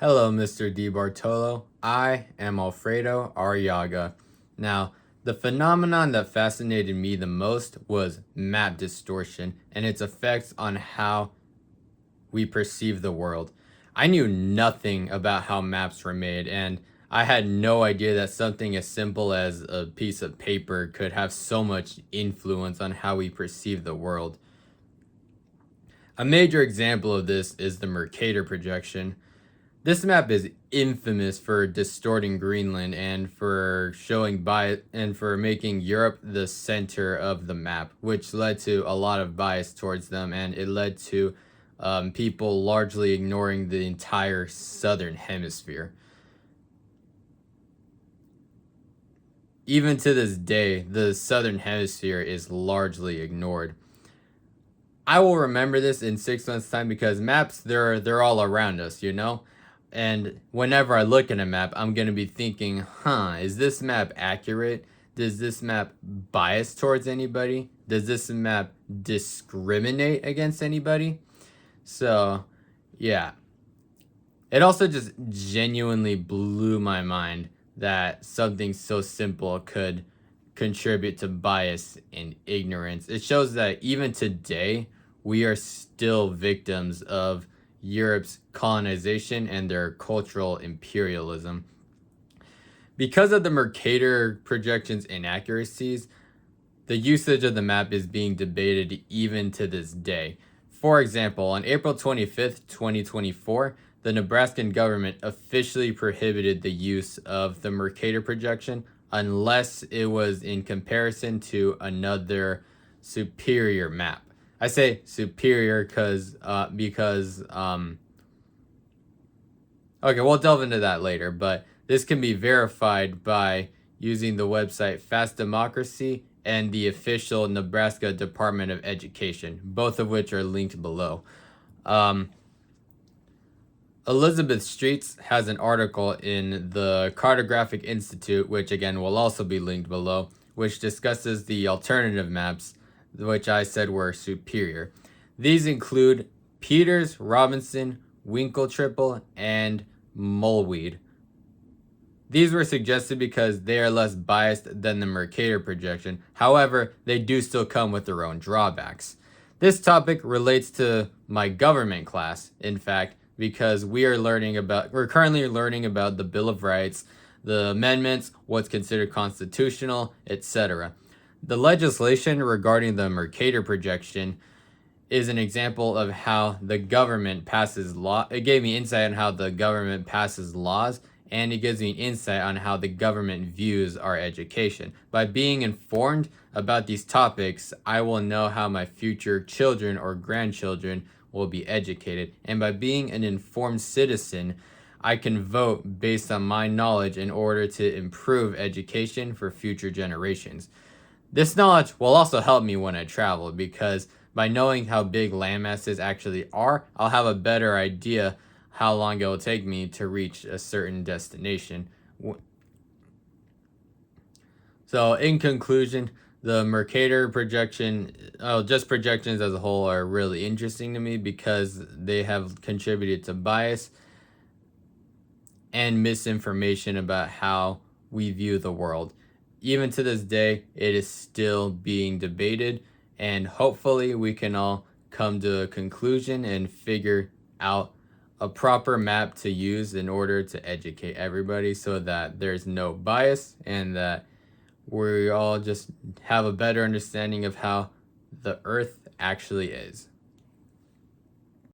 Hello, Mr. Di Bartolo. I am Alfredo Arriaga. Now, the phenomenon that fascinated me the most was map distortion and its effects on how we perceive the world. I knew nothing about how maps were made, and I had no idea that something as simple as a piece of paper could have so much influence on how we perceive the world. A major example of this is the Mercator projection. This map is infamous for distorting Greenland and for making Europe the center of the map, which led to a lot of bias towards them, and it led to people largely ignoring the entire southern hemisphere. Even to this day, the southern hemisphere is largely ignored. I will remember this in 6 months' time because maps they're all around us, you know? And whenever I look at a map, I'm gonna be thinking, is this map accurate? Does this map bias towards anybody? Does this map discriminate against anybody? So, yeah. It also just genuinely blew my mind that something so simple could contribute to bias and ignorance. It shows that even today, we are still victims of Europe's colonization and their cultural imperialism. Because of the Mercator projection's inaccuracies, the usage of the map is being debated even to this day. For example, on April 25th, 2024, the Nebraskan government officially prohibited the use of the Mercator projection unless it was in comparison to another superior map. I say superior because okay, we'll delve into that later, but this can be verified by using the website FastDemocracy and the official Nebraska Department of Education, both of which are linked below. Elizabeth Streets has an article in the Cartographic Institute, which again will also be linked below, which discusses the alternative maps, which I said were superior. These include Peters, Robinson, Winkle Triple, and Mulweed. These were suggested because they are less biased than the Mercator projection. However, they do still come with their own drawbacks. This topic relates to my government class, in fact, because we're currently learning about the Bill of Rights, the amendments, what's considered constitutional, etc. The legislation regarding the Mercator projection is an example of how the government passes law. It gave me insight on how the government passes laws, and it gives me an insight on how the government views our education. By being informed about these topics, I will know how my future children or grandchildren will be educated. And by being an informed citizen, I can vote based on my knowledge in order to improve education for future generations. This knowledge will also help me when I travel because by knowing how big landmasses actually are, I'll have a better idea how long it will take me to reach a certain destination. So in conclusion, the Mercator projection, just projections as a whole are really interesting to me because they have contributed to bias and misinformation about how we view the world. Even to this day, it is still being debated, and hopefully we can all come to a conclusion and figure out a proper map to use in order to educate everybody so that there's no bias and that we all just have a better understanding of how the earth actually is.